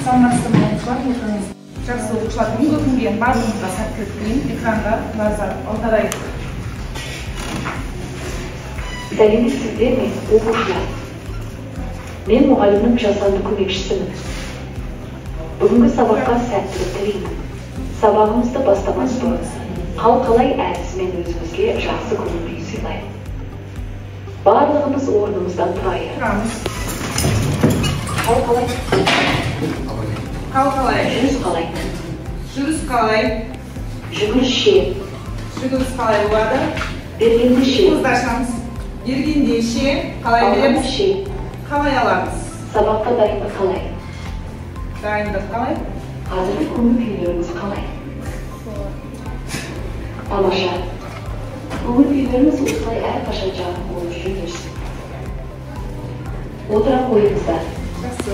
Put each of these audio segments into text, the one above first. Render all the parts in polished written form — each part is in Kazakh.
саламатсыздар ма оқушылар? Жақсы оқушылар, бүгінгі күнге барлығыңызға сәттілік тілеймін. Экранға назар аударайық. Сәлеметсіздер ме, оқушылар? Мен мұғалімнің жасанды көмекшісімін. Бүгінгі сабаққа сәттілік тілеймін. Сабағымызды бастамас бұрын қалай әдісімен өзімізге жақсы көңіл күй сыйлайық. Барлығымыз орнымыздан тұрайық. Қалай? Жүріс қалай? Жүріс қалай? Жүгіріс ше. Жүгіріс қалай болады? Бергенде ше. Көзді ашамыз. Бергенде ше. Қалай береміз? Ше. Қалай аламыз? Сабаққа дайындық қалай? Дайындық қалай? Қазіргі көңіл күйлеріңіз қалай? Тамаша. Көңіл күйлеріңіз осылай әрқашан жағын болып жүре берсін. Отыра қойыңыздар. Жақсы.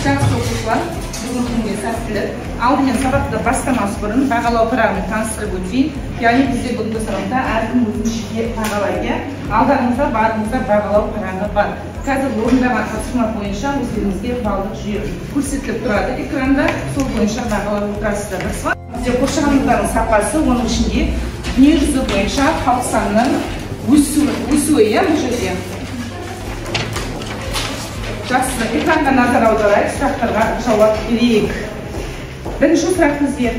Жақсы оқушылар, бүгінгі күнге сәттілік. Алдымен сабақты бастамас бұрын бағалау парағымен таныстырып өтейін. Яғни бізде бүгінгі сабақта әркім өзін жеке бағалайды. Алдарыңызда барыңызда бағалау парағы бар. Қазір орындаған тапсырма бойынша өздеріңізге балдық жүйе көрсетіліп тұрады экранда. Сол бойынша бағалап отырасыздар. Бізде қоршаған ортаның сапасы, оның ішінде дүниежүзі бойынша халық санының өсуі, бұл жерде. Жақсы, экранға назар аударайық, сұрақтарға жауап берейік. Бірінші сұрақ бізде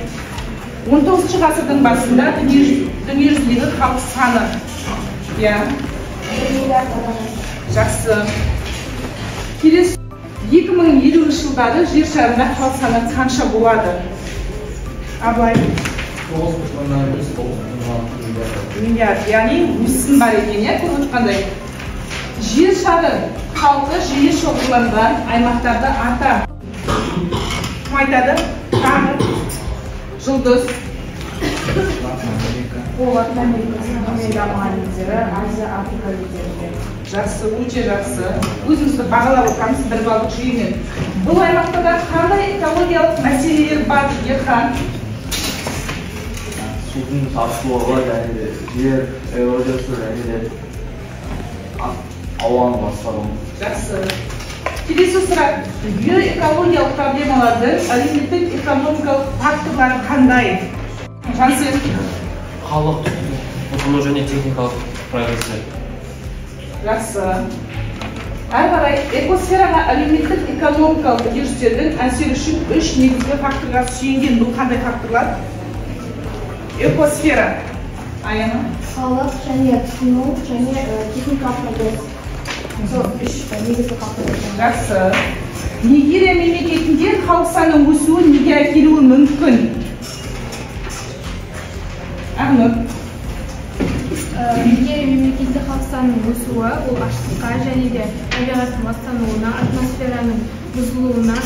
19 ғасырдың басында дүниежүзіндегі халық саны. Жақсы. Келесі 2050 жылдары жер шарында халық саны қанша болады? Абылай. 9,9 миллиард. Яғни өсім бар екен, көріп отырғандай. Жер шары халқы жиі шоғырланған аймақтарды ата. Кім айтады? Тағы. Жұлдыз. Латын Америкасы, Америка мұғалімдері, Азия, Африка елдерінде. Жақсы, өте жақсы. Өзімізді бағалап отырмыз бір балдық жүйемен. Бұл аймақтарда қандай экологиялық мәселелер бар, Ерхан? Судың тапшылығы, жер эрозиясы, ауаның ластауы. Жақсы. Келесі сұрақ. Биоэкологиялық проблемалардың әлеуметтік экономикалық факторлары қандай? Жансен. Халық тұтыну және техникалық прогрессы. Жақсы. Әрі қарай экосфераға әлеуметтік экономикалық үдерістердің әсері үшін 3 негізгі факторға сүйенген. Бұл қандай факторлар? Экосфера. Аяна. Халық және тұтыну және техникалық прогресс. Сол 3 негізгі факторлар. Жақсы. Нигерия мемлекетінде халық санының өсуі неге әкелуі мүмкін? Ахмет. Нигерия мемлекетінде халық санының өсуі ол аштыққа және де табиғаттың ластануына, атмосфераның бұзылуына,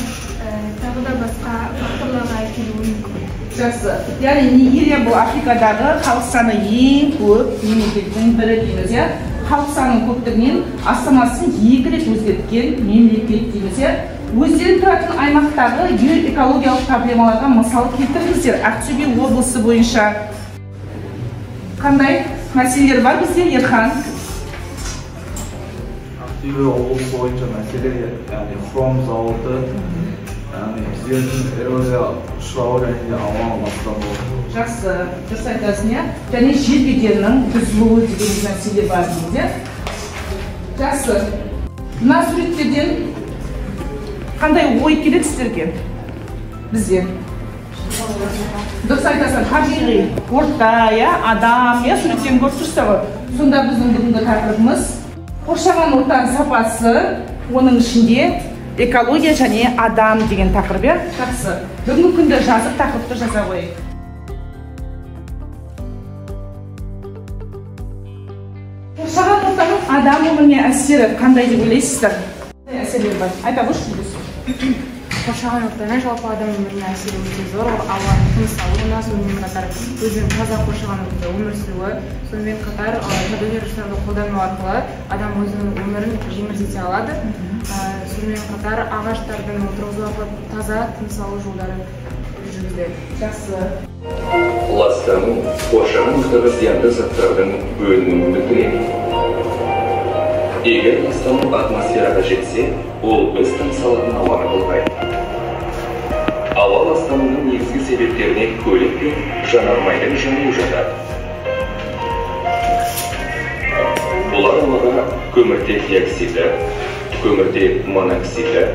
тағы да басқа факторларға әкелуі мүмкін. Жақсы. Яғни Нигерия бұл Африкадағы халық саны ең көп мемлекеттің бірі дейміз. Халық санының көптігінен астанасын 2 рет өзгерткен мемлекет дейміз. Өздерін тұратын аймақтағы геоэкологиялық проблемаларға мысал келтіріңіздер. Ақтөбе облысы бойынша қандай мәселелер бар бізде, Ерхан? Ақтөбе облысы бойынша мәселе, яғни хром зауыты, жердің эрозия ұшырауы және ауаның ластауы. Жақсы, дұрыс айтасың, және жер бедерінің бұзылуы деген мәселе бар дейді. Жақсы. Мына суреттерден қандай ой керек сіздерге? Бізде. Дұрыс айтасың, табиғи орта, адам, суреттен көріп тұрса ғой. Сонда біздің бүгінгі тақырыбымыз қоршаған ортаның сапасы, оның ішінде экология және адам деген тақырып. Жақсы. Бүгінгі күнді жазып тақырыпты жаза қойайық. Қоршаған ортаның адам өміріне әсері қандай деп ойлайсыздар? Әсерлер бар. Айта көрсеңіз. Қоршаған ортаның жалпы адам өміріне әсері өте зор. Ауаның тыныс алуына, сонымен қатар өзінің таза қоршаған ортада өмір сүруі, сонымен қатар табиғи ресурстарды қолдану арқылы адам өзінің өмірін жеңілдете алады. Сонымен қатар ағаштардың отырғызу арқылы таза тыныс алу жолдары жүргізіледі. Жақсы. Ластану қоршаған ортаға зиянды заттардың бөлінуін білдіреді. Егер ластану атмосфераға жетсе, ол біз тыныс алатын ауаны былғайды. Ауа ластануының негізгі себептеріне көлік пен жанармайдың жануы жатады. Бұлар ауаға көміртек диоксиді, көміртек моноксиді,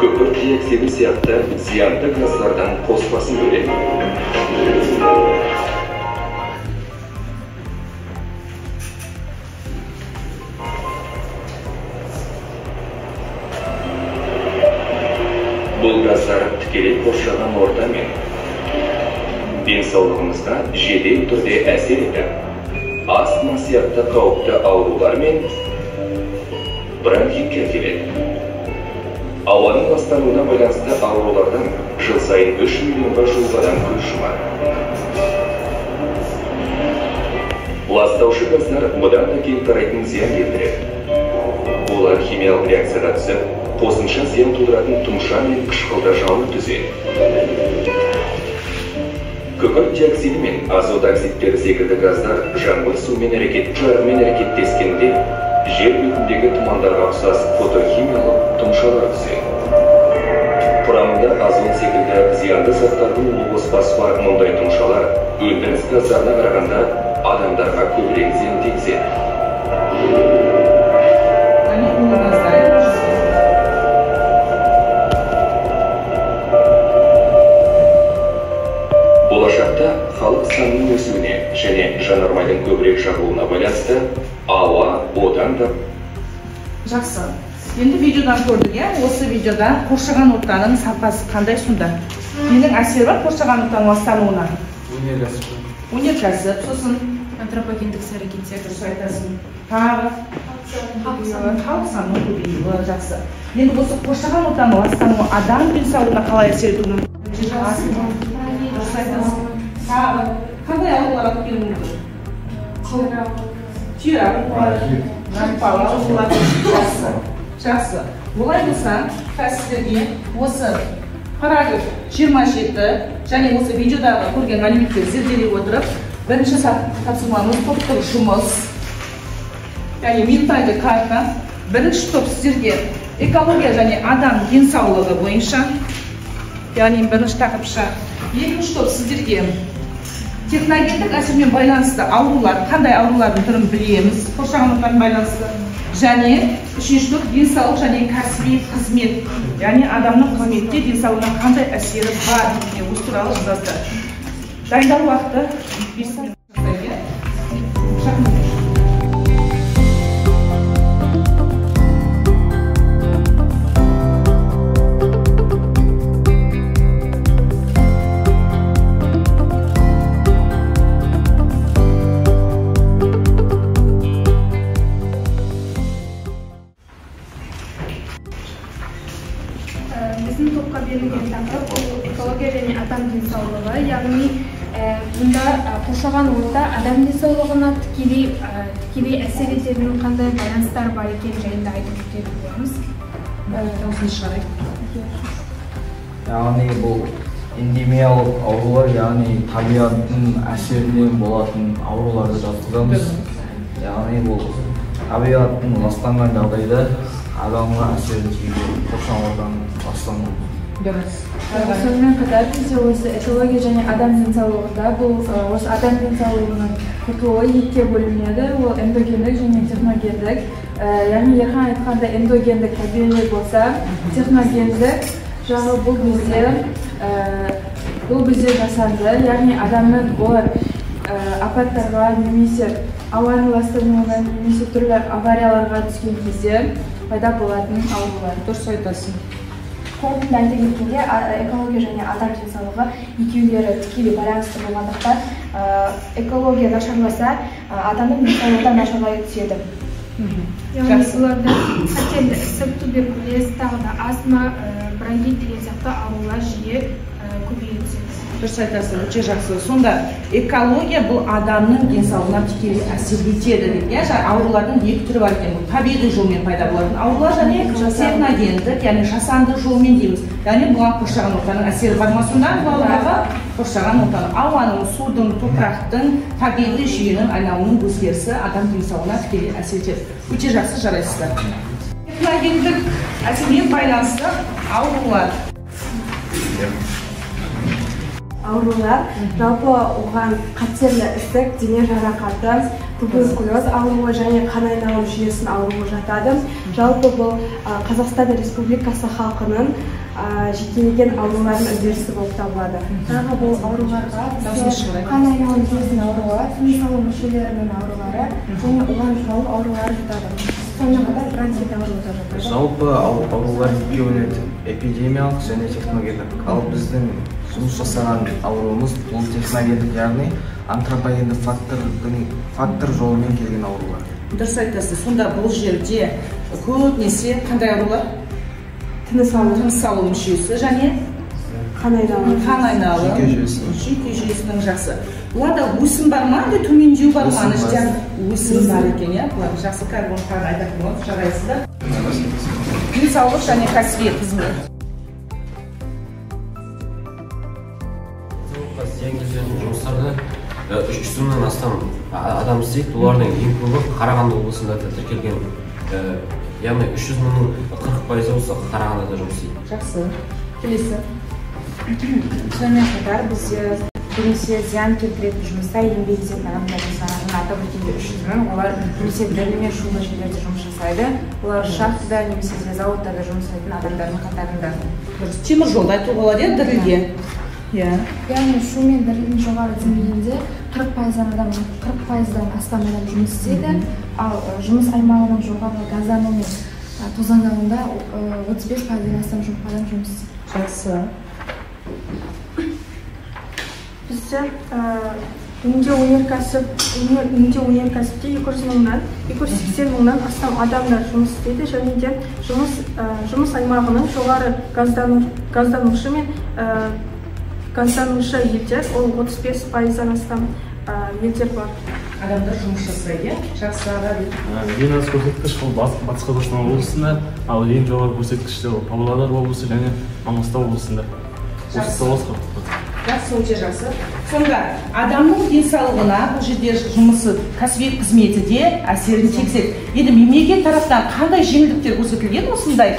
көпір диоксиді сияқты зиянды газдардан қоспасын бөледі. Бұл газдар тікелей қоршаған орта мен денсаулығымызға жедел түрде әсер етіп, астма сияқты қауіпті аурулар мен бронхитке әкеледі. Ауаның ластануына байланысты аурулардан жыл сайын 3 миллионға жуық адам көз жұмады. Ластаушы газдар бұдан да кейін тарайтын зиян келтіреді. Олар химиялық реакцияға түсіп, қосымша зиян тудыратын тұмша мен қышқылда жауын түзеді. Күкірт диоксиді мен азот оксидтері секілді газдар жаңбыр сумен жарымен әрекеттескенде жер бетіндегі тұмандарға ұқсас фотохимиялық тұмшалар түседі. Құрамында азот секілді зиянды заттардың улы қоспасы бар мұндай тұмшалар өндіріс газдарына қарағанда адамдарға көбірек зиян тигізеді. Болашақта халық санының өсуіне және жанармайдың көбірек жағуына байланысты ауа одан да... Жақсы. Енді видеодан көрдік, осы видеода қоршаған ортаның сапасы қандай сонда? Ненің әсері бар қоршаған ортаның ластануына? Өнеркәсіп, сосын антропогендік іс-әрекеттер дұрыс айтасың. Тағы халық санының көбеюі, жақсы. Енді осы қоршаған ортаның ластануы адам денсаулығына қалай әсер етуі мүмкін? Дұрыс айтасың. Тағы қандай аурулар алып келуі мүмкін? Түйе аурулары, жампалы аурулары. Жақсы. Олай болса, қазірге осы параграф 27 және осы видеодағы көрген мәліметтерді зерделей отырып, бірінші тапсырмамыз топтық жұмыс, яғни ментальды карта. Бірінші топ сіздерге экология және адам денсаулығы бойынша, яғни бірінші тақырыпша. Екінші топ сіздерге техногендік әсермен байланысты аурулар, қандай аурулардың түрін білеміз, қоршаған ортамен байланысты. Және үшінші топ денсаулық және кәсіби қызмет, яғни адамның қызметте денсаулығына қандай әсері бар, осы туралы жазды. Дайындалу уақыты 5 минут. Біздің топқа берілген тақырып ол экология және адам денсаулығы, яғни бұнда қоршаған орта адам денсаулығына тікелей әсер ететін қандай байланыстар бар екен жайында айтып өтетін боламыз. Яғни бұл эндемиялық аурулар, яғни табиғаттың әсерінен болатын ауруларды жатқызамыз. Яғни бұл табиғаттың ластанған жағдайда адамға әсерін тигізеді, қоршаған ортаның ластануы. Сонымен қатар бізде осы экология және адам денсаулығында бұл осы адам денсаулығының құтылуы екіге бөлінеді. Ол эндогендік және техногендік. Яғни ерхан айтқанда эндогендік табиғи болса, техногендік жағы бұл бізде жасанды. Яғни адамның олар апаттарға немесе ауаның ластануына немесе түрлі аварияларға түскен кезде пайда болатын аурулар. Дұрыс айтасың. Қорытынды айта кеткенде экология және адам денсаулығы екеулері тікелей байланысты болғандықтан экология нашарласа, адамның денсаулығы да нашарлай түседі. Яғни оларда қатерлі ісік, туберкулез, тағы да астма, бронхит деген сияқты аурулар жиі көбейе түседі. Дұрыс айтасың, өте жақсы. Сонда экология бұл адамның денсаулығына тікелей әсер етеді деп, иә, аурулардың екі түрі бар екен. Табиғи жолмен пайда болатын аурулар және техногендік, яғни жасанды жолмен дейміз. Яғни бұған қоршаған ортаның әсері бар ма сонда? Балаларға қоршаған ортаның, ауаның, судың, топырақтың, табиғи жүйенің айналымының өзгерісі адам денсаулығына тікелей әсер етеді. Өте жақсы, жарайсыздар. Техногендік әсермен байланысты аурулар. Аурулар жалпы оған қатерлі ісік, дене жарақаты, туберкулез ауруы және қан айналым жүйесінің ауруы жатады. Жалпы бұл Қазақстан Республикасы халқының жекелеген аурулардың үдерісі болып табылады. Тағы бұл ауруларға қан айналым жүйесінің ауруы, тыныс алу мүшелерінің аурулары және оған жұғу аурулары жатады. Сонымен қатар бронхит ауруы да жатады. Жалпы аурулар екеуі бөлінеді: эпидемиялық және техногендік. Ал біздің жұмыс жасаған ауруымыз бұл техногендік, яғни антропогендік фактор жолымен келген аурулар. Дұрыс айтасыз. Сонда бұл жерде көбінесе қандай аурулар? Тыныс алу мүшесі және қан айналым жүйке жүйесінің жақсы. Бұларда өсім бар ма, төмендеу бар ма? Өсім бар екен, иә? Бұлар жақсы карбон тағы айтатын болады, жарайсыздар. Денсаулық және кәсіби қызмет. Зиян келтіретін жұмыстарды 300-нан астам адам істейді. Олардың ең көбі Қарағанды облысында тіркелген. Яғни 300 мыңның 40% осы Қарағандыда жұмыс істейді. Жақсы. Келесі. Сонымен қатар біз көбінесе зиян келтіретін жұмыста еңбек ететін адамдардың санын атап өткенде 300 мың. Олар немесе дәлме шулы жерлерде жұмыс жасайды. Олар шахтада немесе зауыттарда жұмыс жасайтын адамдардың қатарында. Темір жолда айтуға болады, дірілге. Яғни шу мен дірілдің жоғары деңгейінде 40%-дан астам адам жұмыс істейді, ал жұмыс аймағының жоғары газдану мен тозаңдануында 35%-ден астам адам жұмыс істейді. Жақсы. Бізде өңдеу өнеркәсіпте 280 мыңнан астам адамдар жұмыс істейді, және де жұмыс аймағының жоғары газданушы мен газданушы елдер, ол 35%-дан астам елдер бар. Адамдар жұмыс жасайды, жақсы. Ең аз көрсеткіш бұл Батыс Қазақстан облысында, ал ең жоғары көрсеткіште Павлодар облысы және Маңғыстау облысында. Жақсы, өте жақсы. Сонда адамның денсаулығына бұл жерде жұмысы, кәсіби қызметі де әсерін тигізеді. Енді мемлекет тараптан қандай жеңілдіктер көрсетілген осындай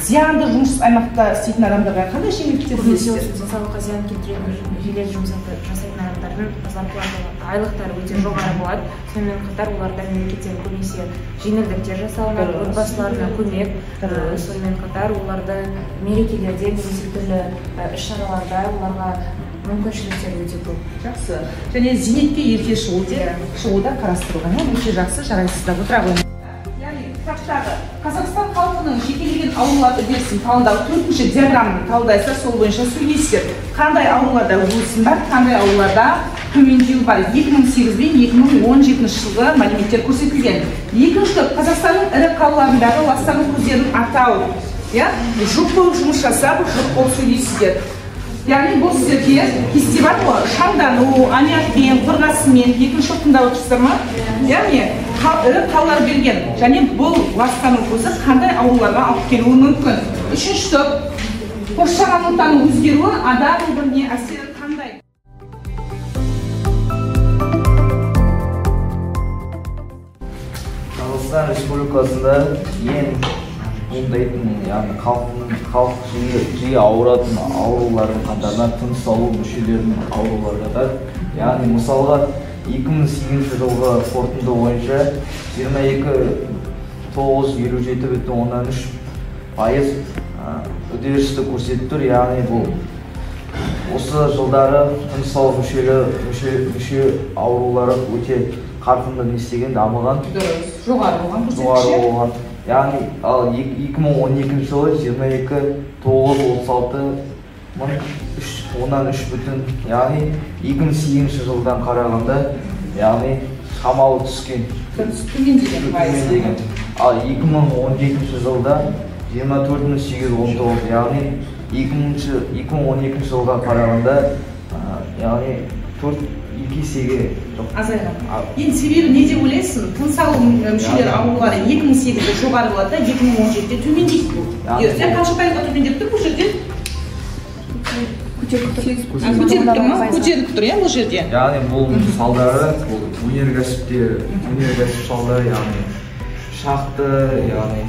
зиянды жұмыс аймақта істейтін адамдарға қандай жеңілдіктер бересіздер? Денсаулыққа зиян келтіретін жедел жұмыс жасайтын адамдардың зарплата айлықтары өте жоғары болады. Сонымен қатар оларда мемлекеттен көбінесе жеңілдіктер жасалынады, отбасыларына көмек. Сонымен қатар оларды мерекелерде немесе түрлі іс-шараларда оларға мүмкіншіліктер өте көп. Жақсы. Және зейнетке ерте шығуда қарастырылған, өте жақсы, жарайсыздар. Отыра қойыңыз. Яғни кітаптағы Қазақстан халқының жекелеген аурулар үдерісін талдау 4-ші диаграмманы талдайсыздар, сол бойынша сөйлейсіздер. Қандай ауруларда өсім бар, қандай ауруларда төмендеу бар. 2008 бен 2017 жылғы мәліметтер көрсетілген. Екінші топ Қазақстанның ірі қалаларындағы ластағын көздерін атау. Жұп болып жұмыс жасап, жұп болып сөйлейсіздер. Яғни бұл сіздерге кесте бар ғой, шаңдану, аммиакпен, қорғасынмен, екінші топтында отырсыздар ма? Яғни ірі қалалар берген, және бұл ластағын көзі қандай ауруларға алып келуі мүмкін. Үшінші топ қоршаған ортаның өзгеруі адам өміріне әсері қандай? Қазақстан Республикасында ең туындайтын, яғни халық жиі ауыратын аурулардың қатарына тыныс алу мүшелерінің аурулары жатады. Яғни мысалға 2008 жылғы қорытынды бойынша 22,957,3% үдерісті көрсетіп тұр. Яғни бұл осы жылдары тыныс алу мүше аурулары өте қарқынды нестеген, дамыған, жоғары болған. Яғни 2012 жылы 22,936,3 яғни 2008 жылдан қарағанда, яғни шамалы түскен. Төмендеген. Ал 2017 жылда 24.819, яғни 2012 жылға қарағанда яғни 2 есеге азайған. Енді себебі не деп ойлайсың? Тыныс алу мүшелері аурулары 2008-де жоғары болады, 2017-де төмендейді бұл. Сен қанша пайызға төмендеп тұр бұл жерде? Көтеріліп тұр ма? Көтеріліп тұр, бұл жерде? Яғни бұл салдары өнеркәсіп салдары, яғни шақты, яғни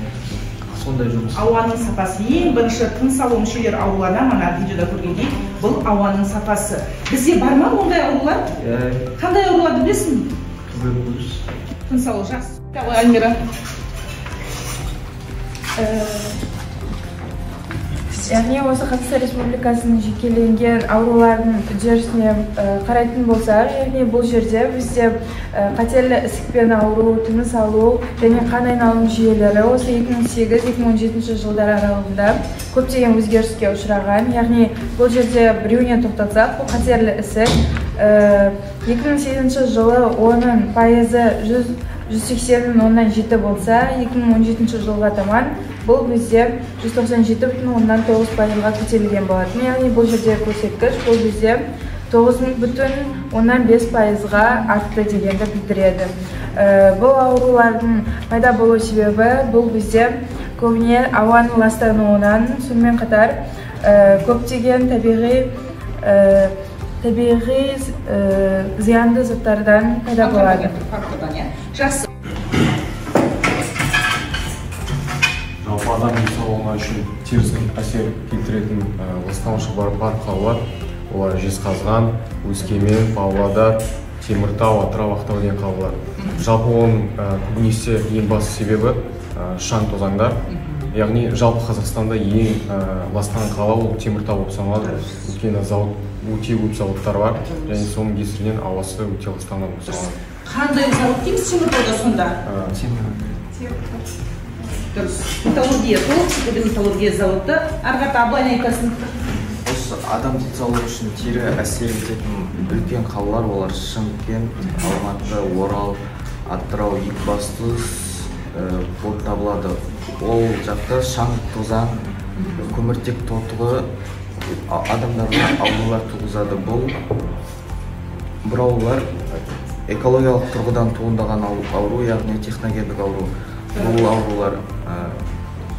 сондай жұмыс. Ауаның сапасы ең бірінші тыныс алу мүшелері ауруларына, мына видеода көргендей, бұл ауаның сапасы. Бізде бар ма ондай аурулар? Қандай ауруларды білесің? Туберкулез. Тыныс алу жақсы. Альмира. Яғни осы Қазақстан Республикасының жекеленген аурулардың үдерісіне қарайтын болсақ, яғни бұл жерде бізде қатерлі ісікпен ауыру, тыныс алу және қан айналым жүйелері осы 2008-2017 жылдар аралығында көптеген өзгеріске ұшыраған. Яғни бұл жерде біреуінен тоқтатсақ, бұл қатерлі ісік 2008 жылы оның пайызы 180,7 болса, 2017 жылға таман бұл бізде 197,9 пайызға көтерілген болатын. Яғни бұл жерде көрсеткіш бұл бізде 9,5 пайызға артты дегенді білдіреді. Бұл аурулардың пайда болу себебі бұл бізде көбіне ауаның ластануынан, сонымен қатар көптеген табиғи зиянды заттардан пайда болады. Жақсы. Жалпы адам денсаулығына үшін теріс әсер келтіретін ластаушы бар қалалар. Олар Жезқазған, Өскемен, Павлодар, Теміртау, Атырау, Ақтау деген қалалар. Жалпы оның көбінесе ең басты себебі шаң тозаңдар. Яғни жалпы Қазақстанда ең ластанған қала ол Теміртау болып саналады. Өйткені өте көп зауыттар бар және соның кесірінен ауасы өте ластанған болып саналады. Қандай зауыт дейміз Теміртауда сонда? Дұрыс. Металлургия, металлургия зауыты. Арғата Абылай айтасын. Осы адам денсаулығы үшін кері әсер ететін үлкен қалалар, олар Шымкент, Алматы, Орал, Атырау, Екібастұз болып табылады. Ол жақта шаң тозаң, көміртек тотығы адамдарға аурулар туғызады. Бұл аурулар экологиялық тұрғыдан туындаған ауру, яғни техногендік ауру. Бұл аурулар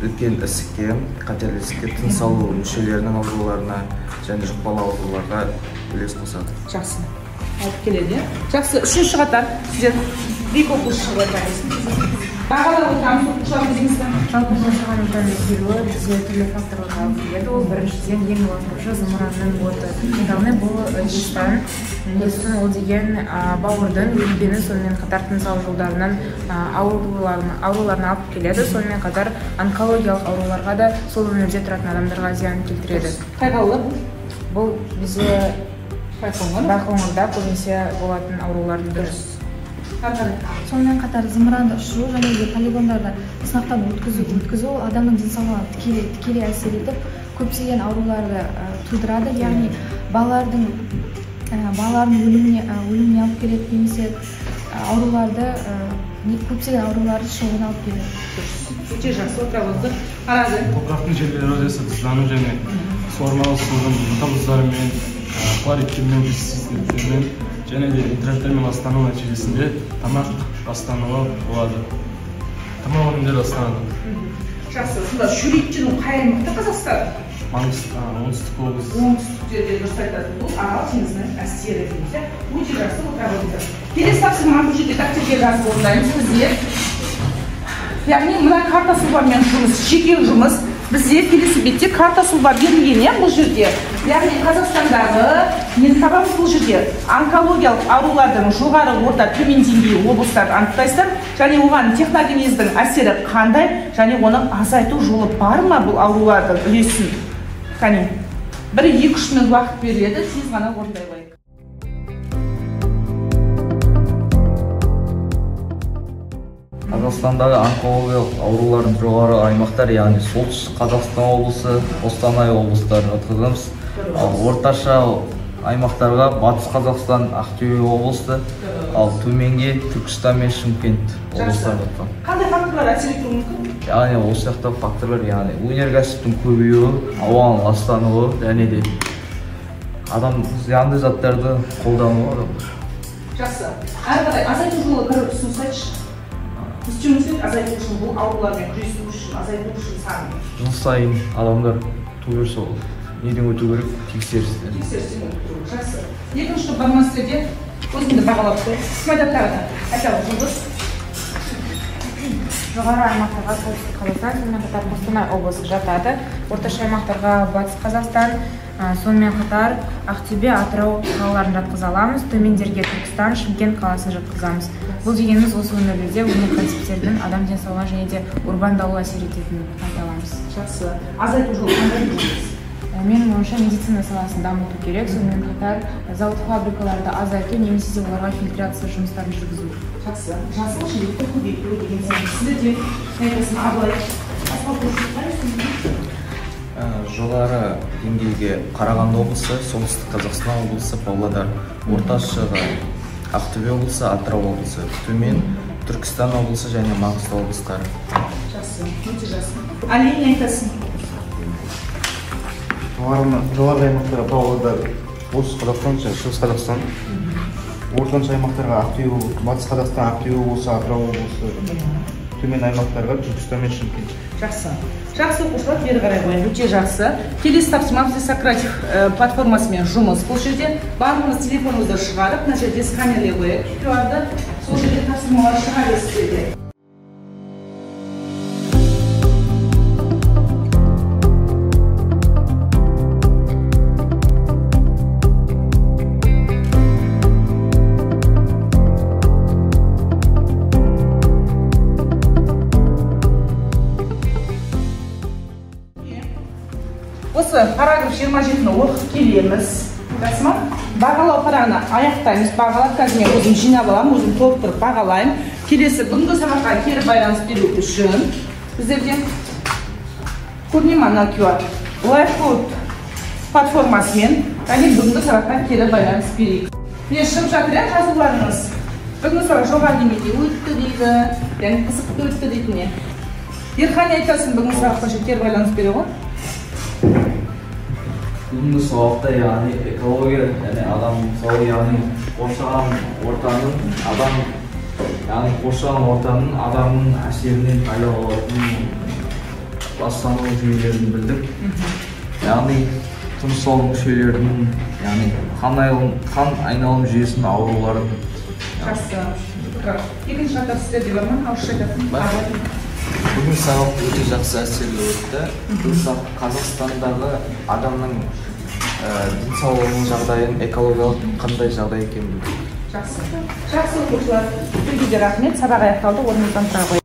үлкен ісікке, қатерлі ісікке, тыныс алу мүшелерінің ауруларына және жұқпалы ауруларға үлес қосады. Жақсы. Алып келеді. Жақсы. Үшінші қатар сіздер рекорд шығарасыз. Бағалар отырамыз, оқушылар өзіңізді. Жалпы қоршаған ортаның өзгеруі бізде түрлі факторларға алып келеді. Ол біріншіден ең уақытша зымыранның оты. Яғни бұл естан ол деген бауырдың өкпені, сонымен қатар тыныс алу жолдарынан ауруларына алып келеді. Сонымен қатар онкологиялық ауруларға да сол өңірде тұратын адамдарға зиян келтіреді. Қай қалалар? Бұл бізде Байқоңырда көбінесе болатын аурулардың бірі. Сонымен қатар зымыранды ұшыру және полигондарда сынақтан өткізу адамның денсаулығына тікелей әсер етіп, көптеген ауруларды тудырады. Яғни балалардың өліміне алып келеді, немесе көптеген ауруларды шығуына алып келеді. Өте жақсы отырабызды. Аразы. Топырақтың жер эрозиясы тұздану және суармалы судың мұздарымен, хлоридтермен, пестицидтермен және де нитраттермен ластану нәтижесінде тамақ ластануы болады. Тамақ өнімдері ластанады. Жақсы. Сонда шөлейттің қай аймақта Қазақстан? Оңтүстік облыс. Оңтүстіктерде дұрыс айтасыз. Бұл Арал теңізінің әсері дейміз. Өте жақсы отырабызды. Келесі тапсырманы бұл жерде дәптерге жазып орындаймыз бізде. Яғни мына карта сұлбамен жұмыс, жеке жұмыс. Бізде келесі бетте карта сұлба берілген, бұл жерде. Яғни Қазақстандағы, мен табамыз бұл жерде, онкологиялық аурулардың жоғары, орта, төмен деңгейі облыстарды анықтайсыздар, және оған техногенездің әсері қандай, және оны азайту жолы бар ма бұл аурулардың үлесін? Қане, 1-2-3 минут уақыт беріледі, сіз ғана орындай қойыңыз. Қазақстандағы онкологиялық аурулардың жоғары аймақтар, яғни солтүстік Қазақстан облысы, Қостанай облыстарын жатқызамыз. Ал орташа аймақтарға батыс Қазақстан, Ақтөбе облысы, ал төменге Түркістан мен Шымкент облыстары жатқан. Қандай факторлар әсер етуі мүмкін? Яғни осы жақта факторлар, яғни өнеркәсіптің көбеюі, ауаның ластануы және де адам зиянды заттарды қолдануы адамдар. Жақсы. Әрі қарай азайту жолы бір ұсыныс айтшы. Біз жұмыс істейік, азайту үшін бұл аурулармен күресу үшін, азайту үшін саны. Жыл сайын адамдар тур сол неден өту керек? Тексерістен. Тексерістен өту. Жақсы. Екінші бармастерде өзіңді бағалап қой. Кім айтады тағы да? Айтады Жұлдыз. Жоғары аймақтарға солтүстік Қазақстан, сонымен қатар Қостанай облысы жатады. Орташа аймақтарға Батыс Қазақстан, сонымен қатар Ақтөбе, Атырау қалаларын жатқыза аламыз. Төмендерге Түркістан, Шымкент қаласын жатқызамыз. Бұл дегеніміз осы өңірлерде өнеркәсіптердің адам денсаулығына және де урбандалуға әсер ететінін айта аламыз. Жақсы. Азайту жолы қандай жұмыс? Менің ойымша медицина саласын дамыту керек, сонымен қатар зауыт фабрикаларды азайту немесе де оларға фильтрация жұмыстарын жүргізу. Жақсы. Жасыл жиекті көбейту деген сияқты. Сіздерде айтасың Абылай. Жоғары деңгейге Қарағанды облысы, Солтүстік Қазақстан облысы, Павлодар, орташығы Ақтөбе облысы, Атырау облысы, төмен Түркістан облысы және Маңғыстау облыстары. Жақсы. Өте жақсы. Али, не айтасың? Жоғарғы аймақтарға Павлодар, Солтүстік Қазақстан, Шығыс Қазақстан, ортаншы аймақтарға Ақтөбе, Батыс Қазақстан, Ақтөбе облысы, Атырау облысы, төмен аймақтарға Түркістан мен Шымкент. Жақсы. Жақсы оқушылар, бері қарай қойын. Өте жақсы. Келесі тапсырма бізде Сократив платформасымен жұмыс. Бұл жерде барлығыңыз телефоныңызды шығарып, мына жерде сканерлей қойып, QR-ды сол жерде тапсырмалар шыға бересіздерде. Осы параграф 27-ні оқып келеміз. Расма? Бағалау парағына аяқтаймыз. Бағалап қазір мен өзім жинап аламын, өзім толықтырып бағалаймын. Келесі бүгінгі сабаққа кері байланыс беру үшін біздерде көріне ма QR Lifecode платформасымен бүгінгі сабаққа кері байланыс берейік. Мен шығып жатыр, жазуларыңыз. Бүгінгі сабақ жоғары деңгейде өтті дейді, яғни қызықты өтті дейді не? Ерхан айтасың бүгінгі сабаққа кері байланыс бере ғой? Бүгінгі сабақта яғни экология және адам мысалы яғни қоршаған ортаның адамның әсерінен пайда болатын ластану жүйелерін білдік. Яғни тыныс алу мүшелерінің, яғни қан айналым жүйесінің ауруларын. Жақсы. Екінші қатар сіздерде бар ма? Ауызша айтатын. Бүгін сабақ өте жақсы әсерлі өтті. Бұл Қазақстандағы адамның денсаулығының жағдайын, экологиялық қандай жағдай екенін білдік. Жақсы. Жақсы оқушылар. Сіздерге рахмет. Сабақ аяқталды. Орныңыздан тұра қойыңыз.